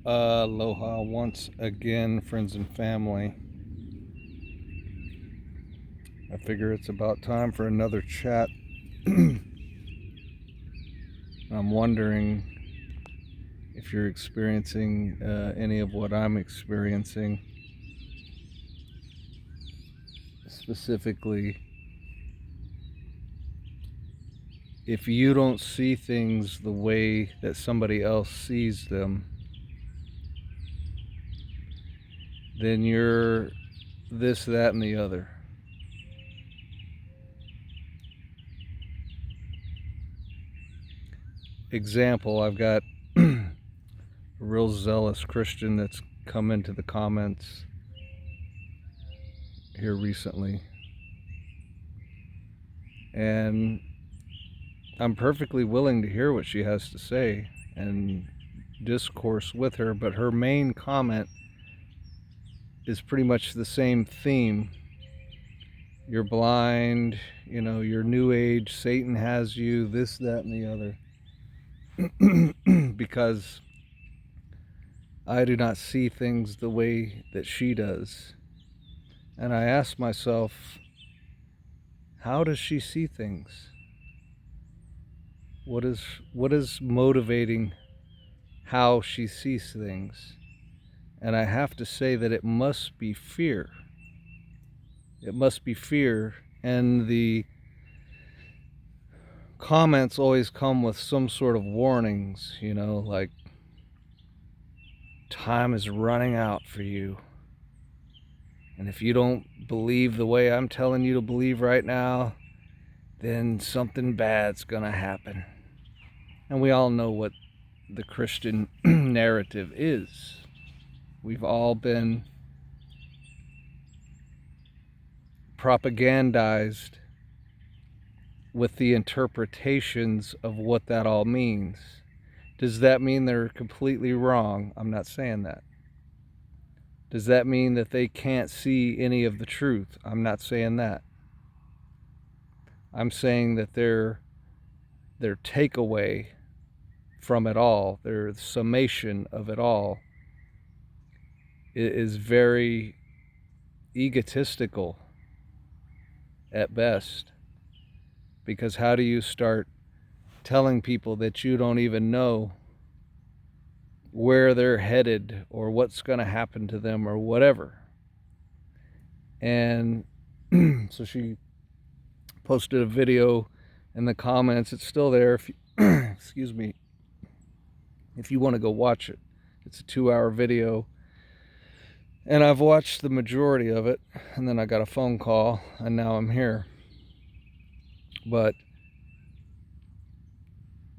Aloha once again, friends and family. I figure it's about time for another chat. I'm wondering if you're experiencing any of what I'm experiencing. Specifically, if you don't see things the way that somebody else sees them, then you're this, that, and the other. Example, I've got a real zealous Christian that's come into the comments here recently, and I'm perfectly willing to hear what she has to say and discourse with her, but her main comment is pretty much the same theme. You're blind, you're new age, Satan has you, this, that, and the other. Because I do not see things the way that she does. And I ask myself, how does she see things? What is motivating how she sees things? And I have to say that it must be fear. It must be fear, and the comments always come with some sort of warnings, like time is running out for you. And if you don't believe the way I'm telling you to believe right now, then something bad's gonna happen. And we all know what the Christian narrative is. We've all been propagandized with the interpretations of what that all means. Does that mean they're completely wrong? I'm not saying that. Does that mean that they can't see any of the truth? I'm not saying that. I'm saying that their takeaway from it all, their summation of it all, is very egotistical at best. Because how do you start telling people that you don't even know where they're headed or what's going to happen to them or whatever? And so she posted a video in the comments. It's still there if you excuse me, if you want to go watch it. It's a 2-hour video, and I've watched the majority of it, and then I got a phone call, and now I'm here. But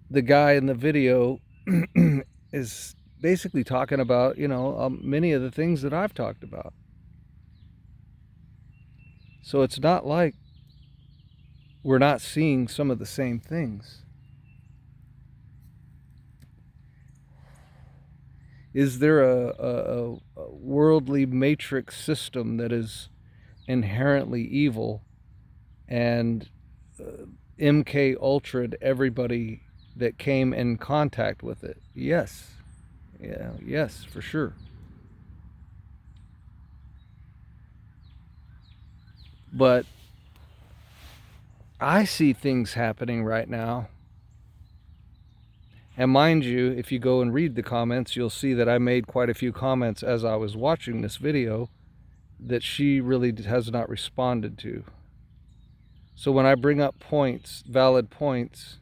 the guy in the video is basically talking about, many of the things that I've talked about. So it's not like we're not seeing some of the same things. Is there a worldly matrix system that is inherently evil and MK Ultra'd everybody that came in contact with it? Yes. Yeah, yes, for sure. But I see things happening right now. And mind you, if you go and read the comments, you'll see that I made quite a few comments as I was watching this video that she really has not responded to. So when I bring up points, valid points,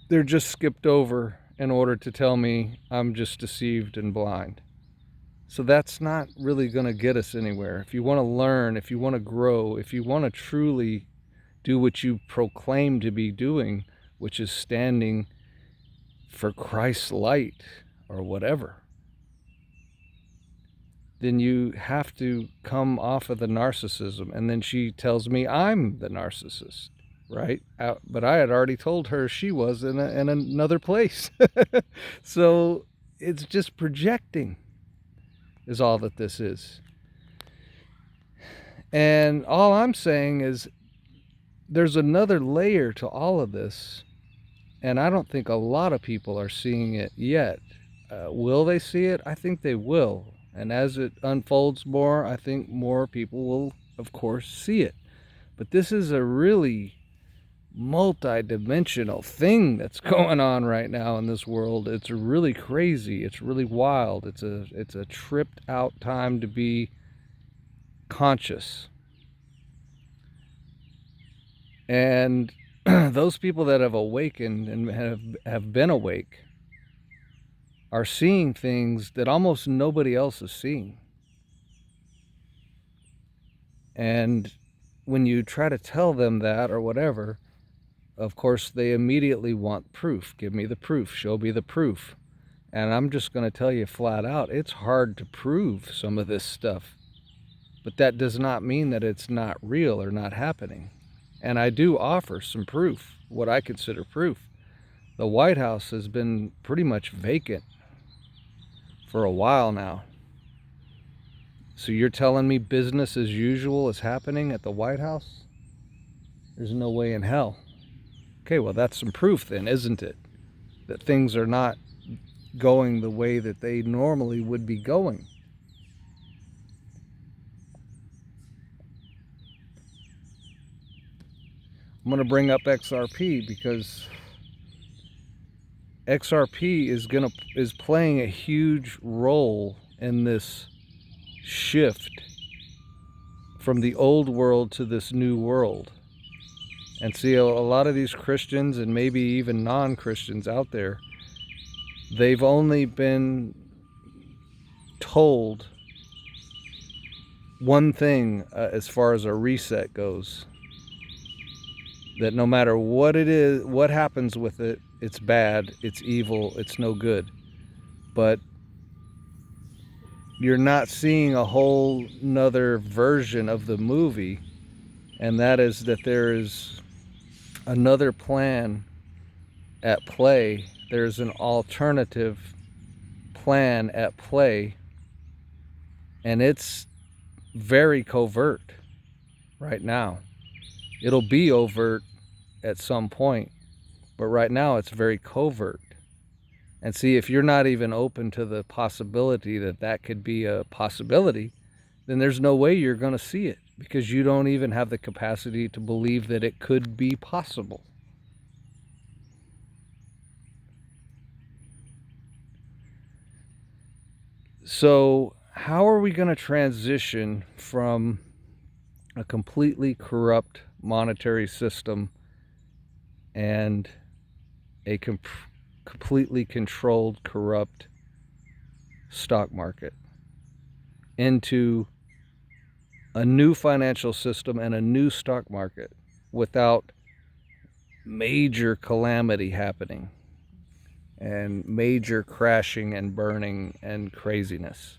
they're just skipped over in order to tell me I'm just deceived and blind. So that's not really going to get us anywhere. If you want to learn, if you want to grow, if you want to truly do what you proclaim to be doing, which is standing for Christ's light or whatever, then you have to come off of the narcissism. And then she tells me I'm the narcissist, right? But I had already told her she was in another place. So it's just projecting is all that this is. And all I'm saying is there's another layer to all of this, and I don't think a lot of people are seeing it yet. Will they see it? I think they will. And as it unfolds more, I think more people will, of course, see it. But this is a really multi-dimensional thing that's going on right now in this world. It's really crazy. It's really wild. It's a tripped out time to be conscious. And those people that have awakened and have been awake are seeing things that almost nobody else is seeing. And when you try to tell them that or whatever, of course, they immediately want proof. Give me the proof. Show me the proof. And I'm just going to tell you flat out, it's hard to prove some of this stuff. But that does not mean that it's not real or not happening. And I do offer some proof, what I consider proof. The White House has been pretty much vacant for a while now. So you're telling me business as usual is happening at the White House? There's no way in hell. Okay, well, that's some proof then, isn't it? That things are not going the way that they normally would be going. I'm going to bring up XRP because XRP is playing a huge role in this shift from the old world to this new world. And see, a lot of these Christians and maybe even non-Christians out there, they've only been told one thing as far as a reset goes. That no matter what it is, what happens with it, it's bad, it's evil, it's no good. But you're not seeing a whole nother version of the movie, and that is that there is another plan at play. There's an alternative plan at play, and it's very covert right now. It'll be overt at some point, but right now it's very covert. And see, if you're not even open to the possibility that that could be a possibility, then there's no way you're going to see it, because you don't even have the capacity to believe that it could be possible. So how are we going to transition from a completely corrupt monetary system and a completely controlled, corrupt stock market into a new financial system and a new stock market without major calamity happening and major crashing and burning and craziness,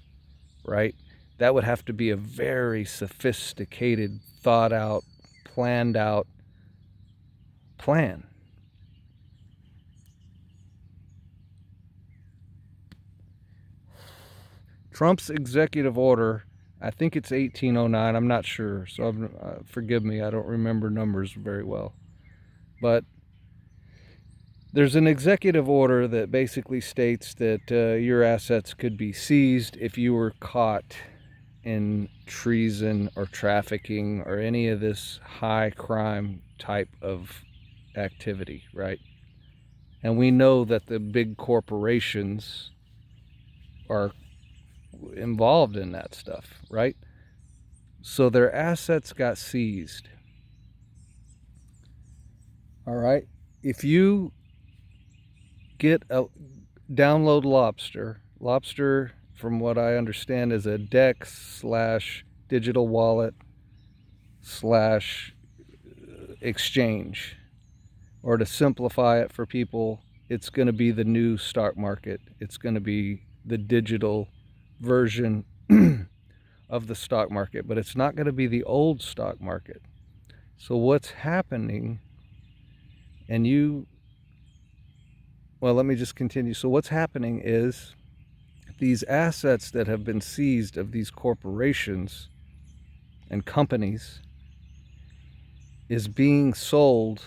right? That would have to be a very sophisticated, thought out, planned out plan. Trump's executive order, I think it's 1809, I'm not sure, so forgive me, I don't remember numbers very well. But there's an executive order that basically states that your assets could be seized if you were caught in treason or trafficking or any of this high crime type of activity, right? And we know that the big corporations are involved in that stuff, right? So their assets got seized. All right. If you download Lobster, from what I understand, is a DEX / digital wallet / exchange. Or to simplify it for people, it's going to be the new stock market. It's going to be the digital version of the stock market, but it's not going to be the old stock market. So what's happening, well, let me just continue. So what's happening is these assets that have been seized of these corporations and companies is being sold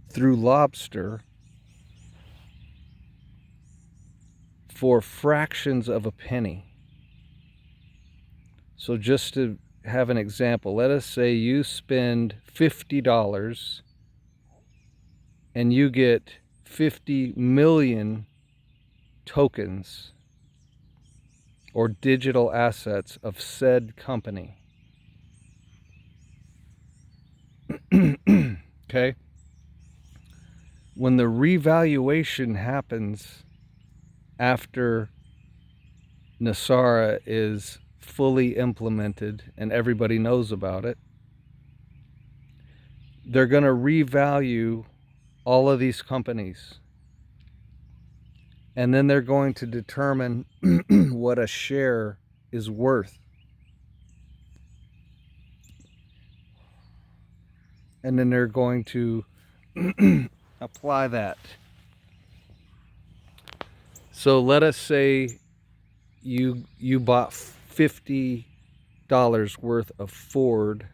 through Lobster for fractions of a penny. So just to have an example, let us say you spend $50 and you get 50 million tokens or digital assets of said company. Okay? When the revaluation happens after NESARA is fully implemented and everybody knows about it, they're going to revalue all of these companies. And then they're going to determine what a share is worth. And then they're going to apply that. So let us say you bought $50 worth of Ford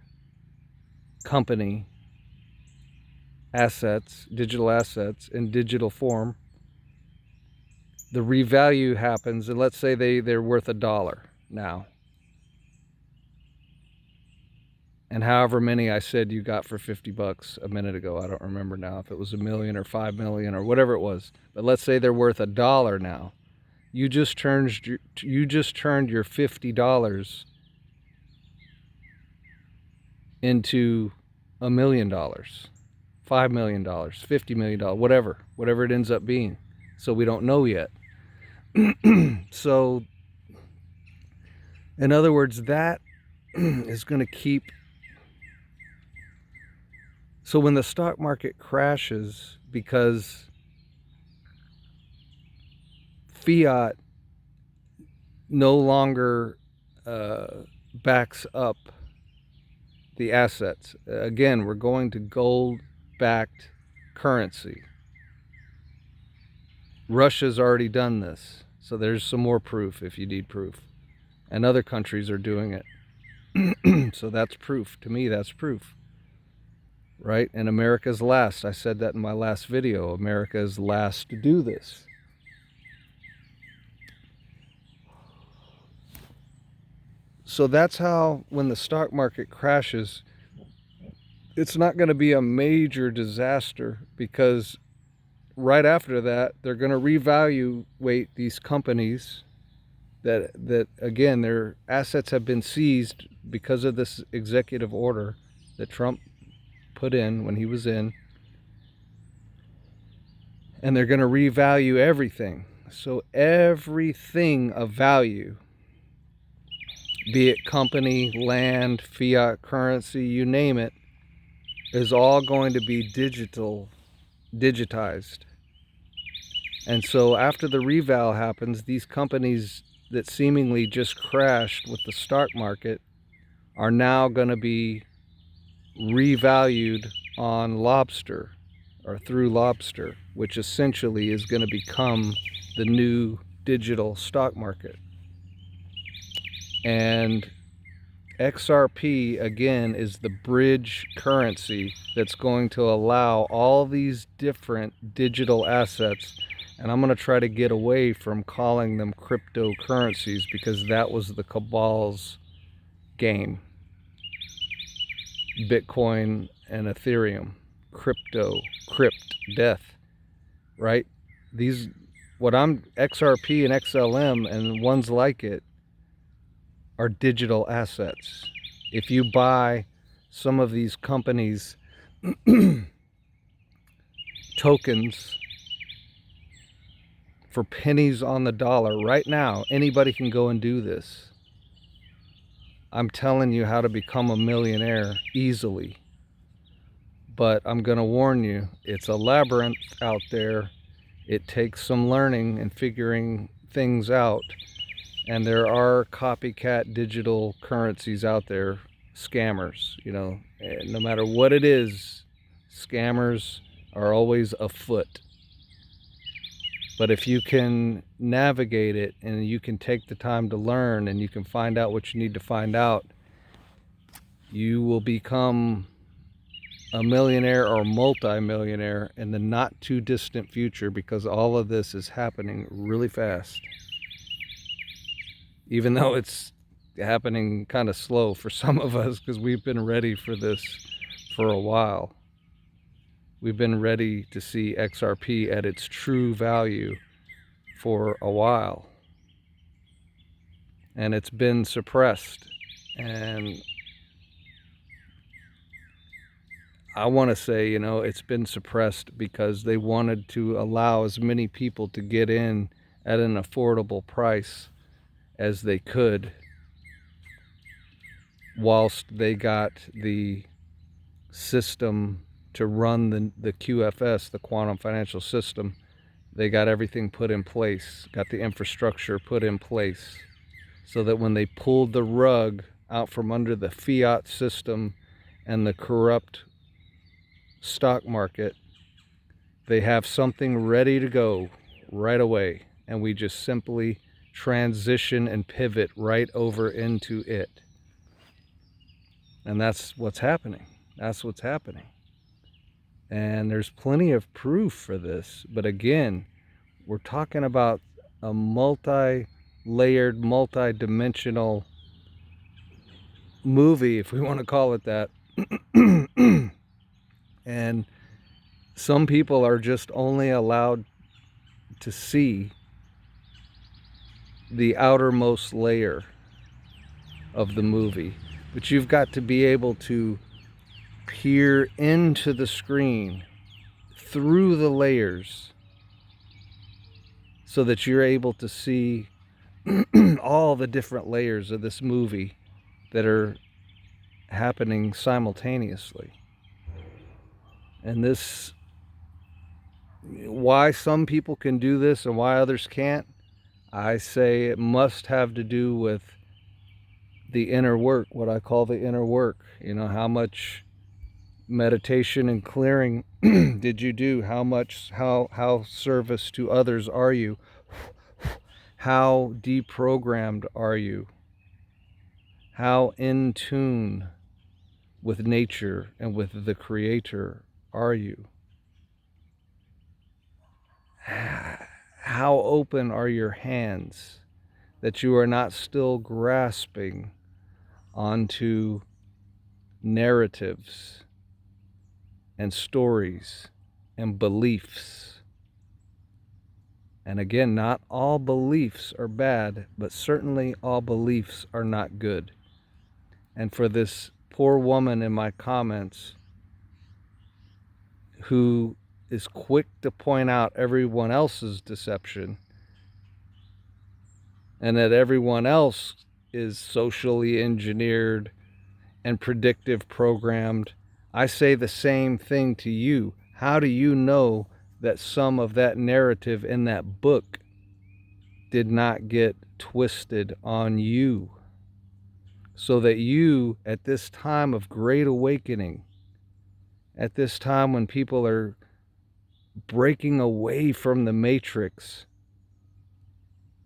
company assets, digital assets in digital form. The revalue happens, and let's say they're worth $1 now. And however many I said you got for $50 a minute ago, I don't remember now if it was 1 million or 5 million or whatever it was. But let's say they're worth $1 now. You just turned your $50 into $1 million, $5 million, $50 million, whatever it ends up being. So we don't know yet. So, in other words, that is going to keep. So when the stock market crashes because fiat no longer backs up the assets, again, we're going to gold-backed currency. Russia's already done this, so there's some more proof if you need proof. And other countries are doing it. So that's proof. To me, that's proof. Right? And America's last. I said that in my last video. America is last to do this. So that's how, when the stock market crashes, it's not going to be a major disaster, because right after that, they're going to reevaluate these companies that again, their assets have been seized because of this executive order that Trump put in when he was in. And they're going to revalue everything. So everything of value, be it company, land, fiat currency, you name it, is all going to be digitized. And so after the reval happens, these companies that seemingly just crashed with the stock market are now going to be revalued on Lobster, or through Lobster, which essentially is going to become the new digital stock market. And XRP, again, is the bridge currency that's going to allow all these different digital assets. And I'm going to try to get away from calling them cryptocurrencies, because that was the cabal's game. Bitcoin and Ethereum, crypt, death, right? These, XRP and XLM and ones like it are digital assets. If you buy some of these companies' tokens for pennies on the dollar right now, anybody can go and do this. I'm telling you how to become a millionaire easily. But I'm going to warn you, it's a labyrinth out there. It takes some learning and figuring things out. And there are copycat digital currencies out there, scammers, no matter what it is, scammers are always afoot. But if you can navigate it, and you can take the time to learn, and you can find out what you need to find out, you will become a millionaire or multi-millionaire in the not too distant future, because all of this is happening really fast. Even though it's happening kind of slow for some of us, because we've been ready for this for a while. We've been ready to see XRP at its true value for a while. And it's been suppressed. And I want to say, it's been suppressed because they wanted to allow as many people to get in at an affordable price as they could, whilst they got the system to run the QFS, the quantum financial system. They got everything put in place, got the infrastructure put in place, so that when they pulled the rug out from under the fiat system and the corrupt stock market, they have something ready to go right away, and we just simply transition and pivot right over into it. And that's what's happening. That's what's happening. And there's plenty of proof for this. But again, we're talking about a multi-layered, multi-dimensional movie, if we want to call it that. And some people are just only allowed to see the outermost layer of the movie. But you've got to be able to peer into the screen through the layers so that you're able to see all the different layers of this movie that are happening simultaneously. And this, why some people can do this and why others can't, I say it must have to do with the inner work, what I call the inner work. How much meditation and clearing did you do? How service to others are you? How deprogrammed are you? How in tune with nature and with the Creator are you? How open are your hands that you are not still grasping onto narratives and stories and beliefs? And again, not all beliefs are bad, but certainly all beliefs are not good. And for this poor woman in my comments who is quick to point out everyone else's deception and that everyone else is socially engineered and predictive programmed, I say the same thing to you. How do you know that some of that narrative in that book did not get twisted on you? So that you, at this time of great awakening, at this time when people are breaking away from the matrix,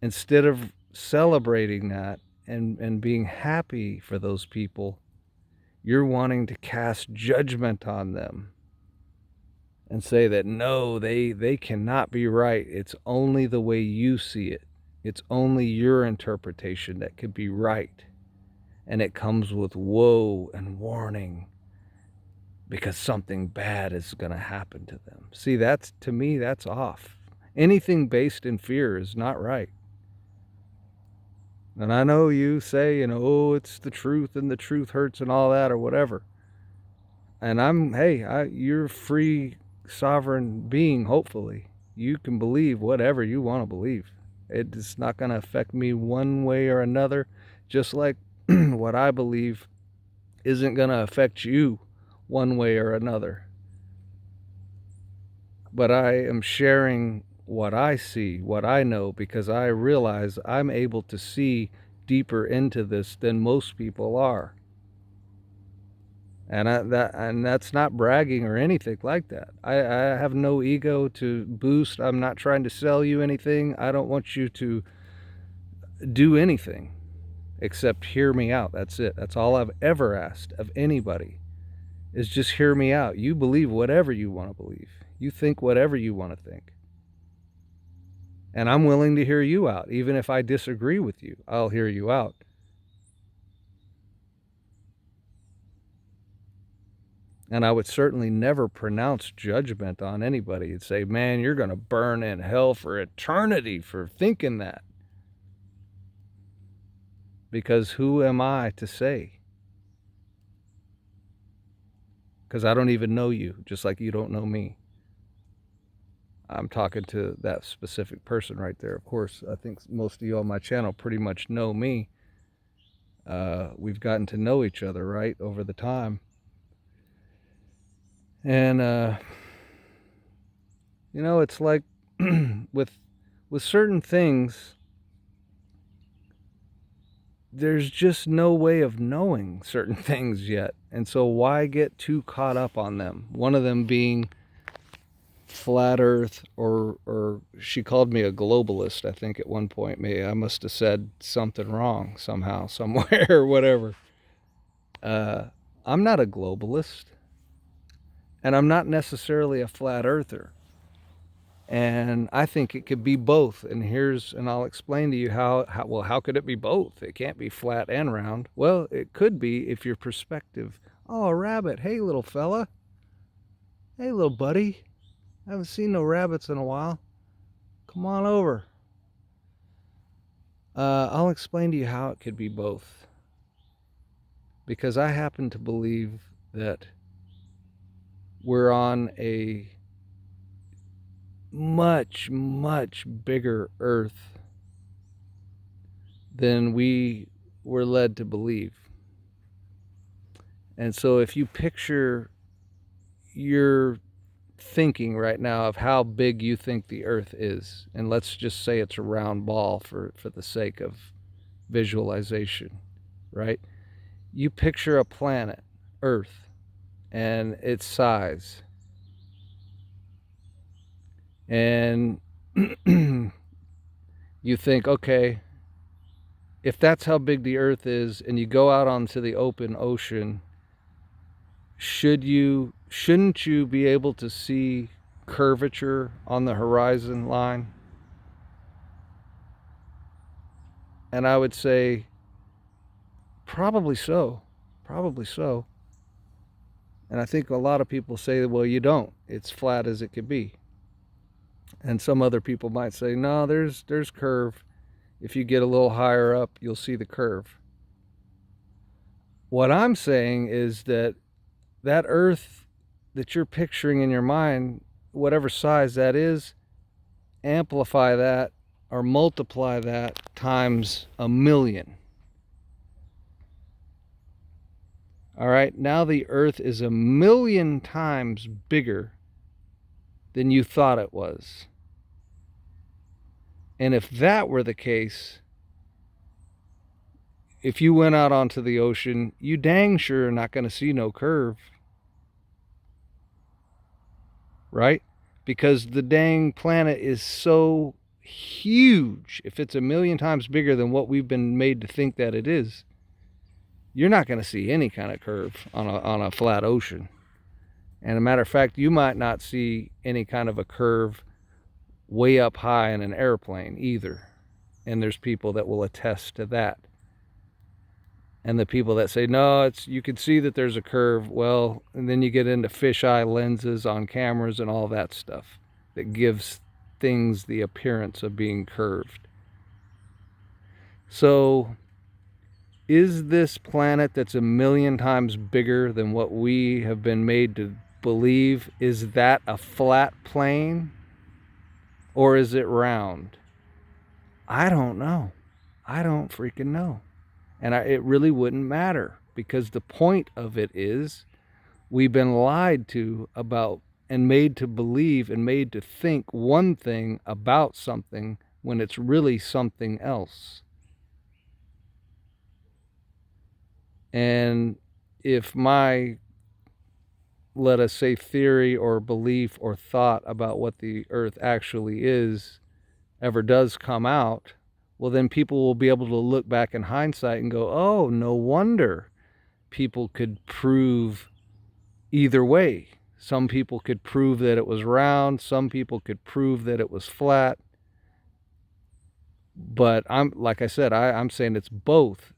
instead of celebrating that and being happy for those people, you're wanting to cast judgment on them and say that no, they cannot be right. It's only the way you see it. It's only your interpretation that could be right. And it comes with woe and warning because something bad is going to happen to them. See, to me, that's off. Anything based in fear is not right. And I know you say, oh, it's the truth and the truth hurts and all that or whatever. And you're a free, sovereign being, hopefully. You can believe whatever you want to believe. It's not going to affect me one way or another, just like what I believe isn't going to affect you one way or another. But I am sharing what I see, what I know, because I realize I'm able to see deeper into this than most people are. And that's not bragging or anything like that. I have no ego to boost. I'm not trying to sell you anything. I don't want you to do anything except hear me out. That's it. That's all I've ever asked of anybody. is just hear me out. You believe whatever you want to believe. You think whatever you want to think. And I'm willing to hear you out. Even if I disagree with you, I'll hear you out. And I would certainly never pronounce judgment on anybody and say, man, you're going to burn in hell for eternity for thinking that. Because who am I to say? Because I don't even know you, just like you don't know me. I'm talking to that specific person right there. Of course, I think most of you on my channel pretty much know me. We've gotten to know each other, right, over the time. And, you know, it's like with certain things, there's just no way of knowing certain things yet. And so why get too caught up on them? One of them being flat earth, or she called me a globalist, I think, at one point. I must have said something wrong somehow, somewhere, or whatever. I'm not a globalist, and I'm not necessarily a flat earther. And I think it could be both. And I'll explain to you how could it be both? It can't be flat and round. Well, it could be if your perspective. Oh, a rabbit. Hey, little fella. Hey, little buddy. I haven't seen no rabbits in a while. Come on over. I'll explain to you how it could be both. Because I happen to believe that we're on a much, much bigger earth than we were led to believe. And so if you picture your thinking right now of how big you think the earth is, and let's just say it's a round ball for the sake of visualization, right? You picture a planet, Earth, and its size. And you think, okay, if that's how big the earth is, and you go out onto the open ocean, shouldn't you be able to see curvature on the horizon line? And I would say probably so. And I think a lot of people say, well, you don't. It's flat as it could be. And some other people might say, no, there's curve. If you get a little higher up, you'll see the curve. What I'm saying is that earth that you're picturing in your mind, whatever size that is, amplify that or multiply that times 1,000,000. All right, now the earth is 1,000,000 times bigger than you thought it was. And if that were the case, if you went out onto the ocean, you dang sure are not going to see no curve. Right? Because the dang planet is so huge. If it's 1,000,000 times bigger than what we've been made to think that it is, you're not going to see any kind of curve on a flat ocean. And a matter of fact, you might not see any kind of a curve way up high in an airplane either. And there's people that will attest to that. And the people that say, no, you can see that there's a curve, well, and then you get into fisheye lenses on cameras and all that stuff that gives things the appearance of being curved. So is this planet that's 1,000,000 times bigger than what we have been made to believe, is that a flat plane or is it round? I don't know. I don't freaking know. And it really wouldn't matter, because the point of it is we've been lied to about and made to believe and made to think one thing about something when it's really something else. And if my, let us say, theory or belief or thought about what the earth actually is ever does come out, well, then people will be able to look back in hindsight and go, oh, no wonder people could prove either way. Some people could prove that it was round. Some people could prove that it was flat. But like I said, I'm saying it's both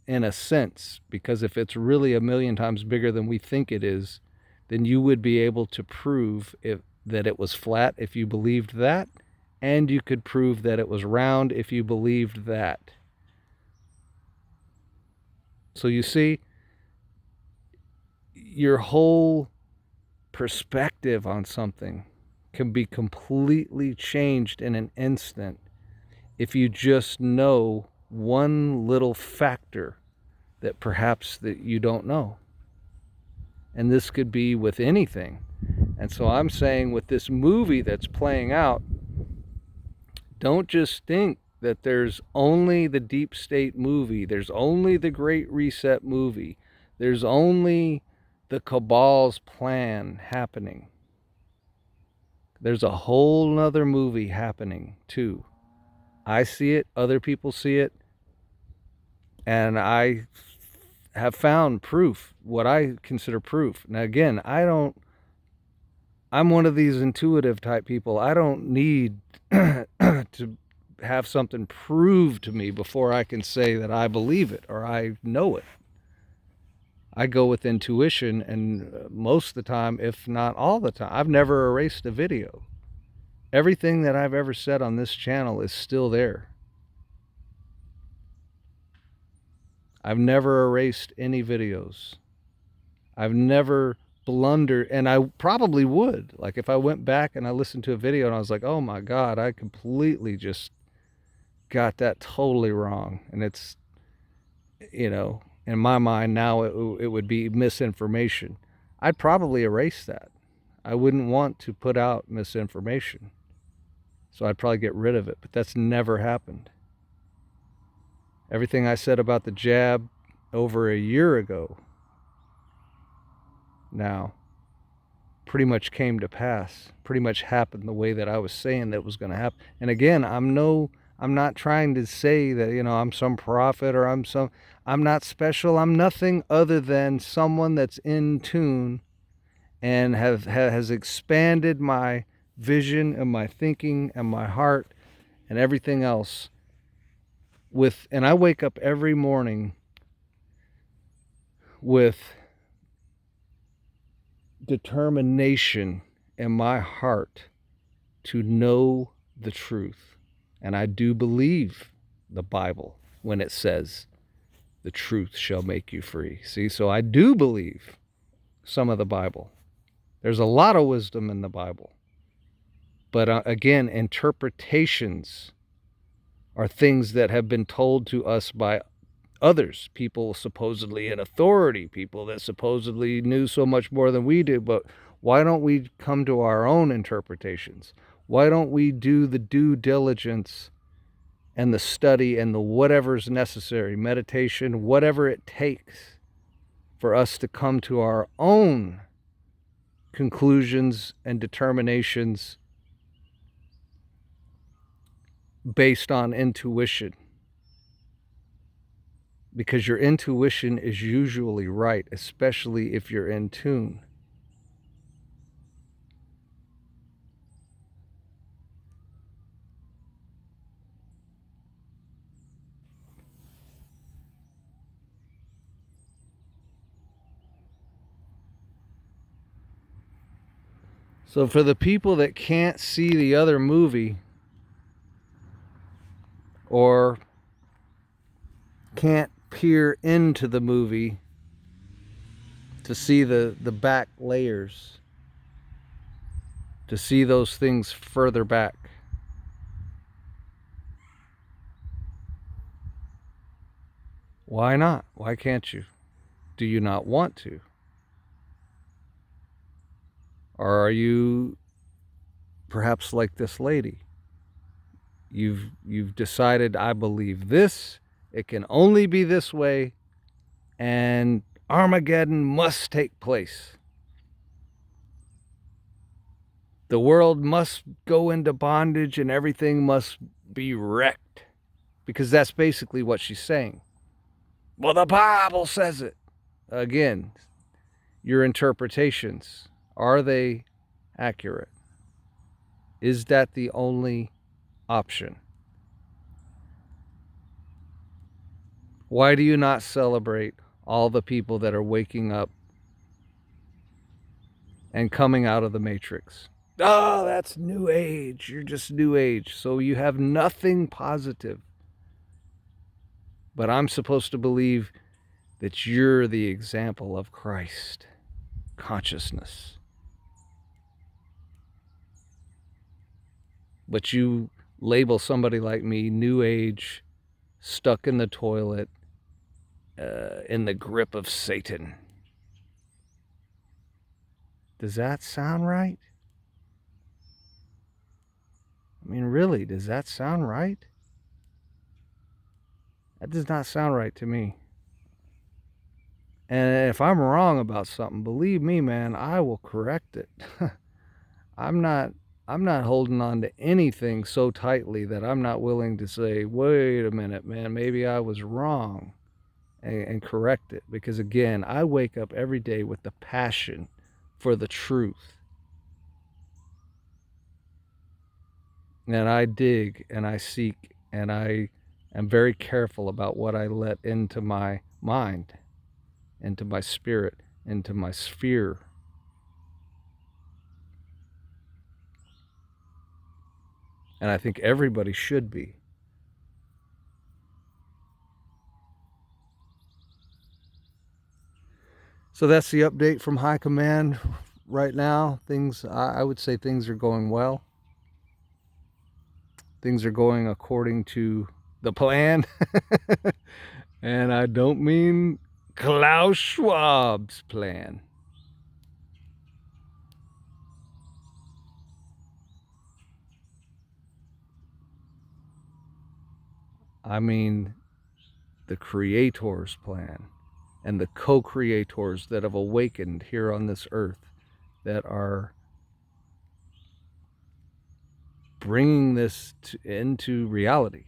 in a sense, because if it's really a million times bigger than we think it is, then you would be able to prove that it was flat if you believed that, and you could prove that it was round if you believed that. So you see, your whole perspective on something can be completely changed in an instant if you just know one little factor that perhaps that you don't know. And this could be with anything. And so I'm saying with this movie that's playing out, don't just think that there's only the deep state movie, there's only the Great Reset movie, there's only the cabal's plan happening. There's a whole nother movie happening too. I see it, other people see it, and I have found proof, what I consider proof. Now again, I'm one of these intuitive type people. I don't need to have something proved to me before I can say that I believe it or I know it. I go with intuition, and most of the time, if not all the time, I've never erased a video. Everything that I've ever said on this channel is still there. I've never erased any videos. I've never blundered, and I probably would. Like if I went back and I listened to a video and I was like, oh my God, I completely just got that totally wrong. And it's, you know, in my mind now it would be misinformation. I'd probably erase that. I wouldn't want to put out misinformation. So I'd probably get rid of it, but that's never happened. Everything I said about the jab over a year ago now pretty much came to pass, pretty much happened the way that I was saying that was going to happen. And again, I'm not trying to say that, you know, I'm some prophet or I'm not special. I'm nothing other than someone that's in tune and has expanded my vision and my thinking and my heart and everything else and I wake up every morning with determination in my heart to know the truth. And I do believe the Bible when it says the truth shall make you free. See, so I do believe some of the Bible. There's a lot of wisdom in the Bible. But again, interpretations are things that have been told to us by others, people supposedly in authority, people that supposedly knew so much more than we do. But why don't we come to our own interpretations? Why don't we do the due diligence and the study and the whatever's necessary, meditation, whatever it takes for us to come to our own conclusions and determinations based on intuition? Because your intuition is usually right, especially if you're in tune. So for the people that can't see the other movie or can't peer into the movie to see the back layers, to see those things further back, why not? Why can't you? Do you not want to? Or are you perhaps like this lady? You've decided, I believe this, it can only be this way, and Armageddon must take place. The world must go into bondage and everything must be wrecked. Because that's basically what she's saying. Well, the Bible says it. Again, your interpretations, are they accurate? Is that the only option? Why do you not celebrate all the people that are waking up and coming out of the matrix? Oh, that's New Age. You're just New Age. So you have nothing positive. But I'm supposed to believe that you're the example of Christ consciousness. But you label somebody like me New Age, stuck in the toilet, in the grip of Satan. Does that sound right? I mean, really, does that sound right? That does not sound right to me. And if I'm wrong about something, believe me, man, I will correct it. I'm not holding on to anything so tightly that I'm not willing to say, wait a minute, man, maybe I was wrong, and correct it. Because again, I wake up every day with the passion for the truth. And I dig and I seek and I am very careful about what I let into my mind, into my spirit, into my sphere. And I think everybody should be. So that's the update from High Command right now. I would say things are going well. Things are going according to the plan. And I don't mean Klaus Schwab's plan. I mean the Creator's plan and the co-creators that have awakened here on this earth that are bringing this into reality.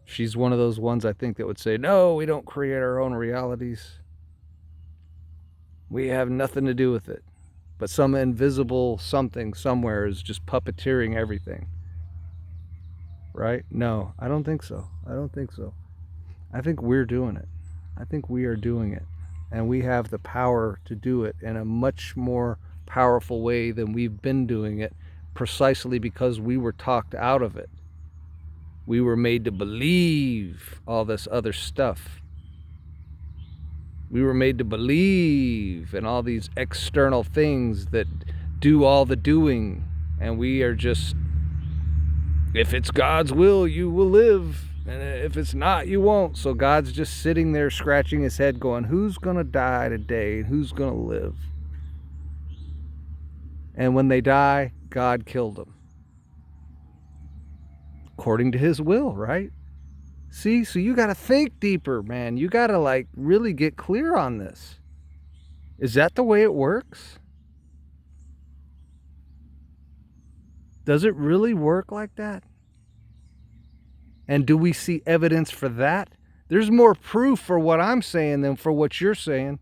She's one of those ones, I think, that would say, no, we don't create our own realities. We have nothing to do with it. But some invisible something somewhere is just puppeteering everything. Right? No, I don't think so. I don't think so. I think we're doing it. I think we are doing it. And we have the power to do it in a much more powerful way than we've been doing it, precisely because we were talked out of it. We were made to believe all this other stuff. We were made to believe in all these external things that do all the doing. And we are just, if it's God's will, you will live. And if it's not, you won't. So God's just sitting there scratching his head going, who's going to die today? And who's going to live? And when they die, God killed them. According to his will, right? See, so you got to think deeper, man. You got to really get clear on this. Is that the way it works? Does it really work like that? And do we see evidence for that? There's more proof for what I'm saying than for what you're saying.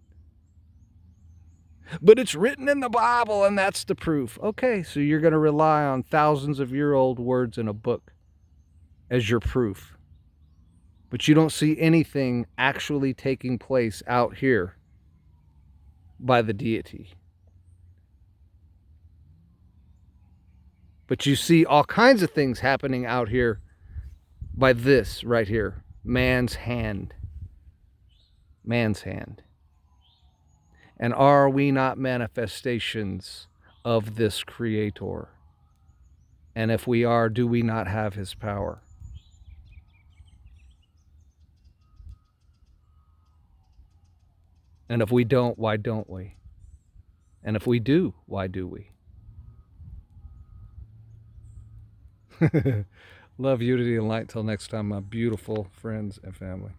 But it's written in the Bible and that's the proof. Okay, so you're going to rely on thousands of year-old words in a book as your proof. But you don't see anything actually taking place out here by the deity. But you see all kinds of things happening out here by this right here, man's hand. Man's hand. And are we not manifestations of this Creator? And if we are, do we not have his power? And if we don't, why don't we? And if we do, why do we? Love, unity, and light. Till next time, my beautiful friends and family.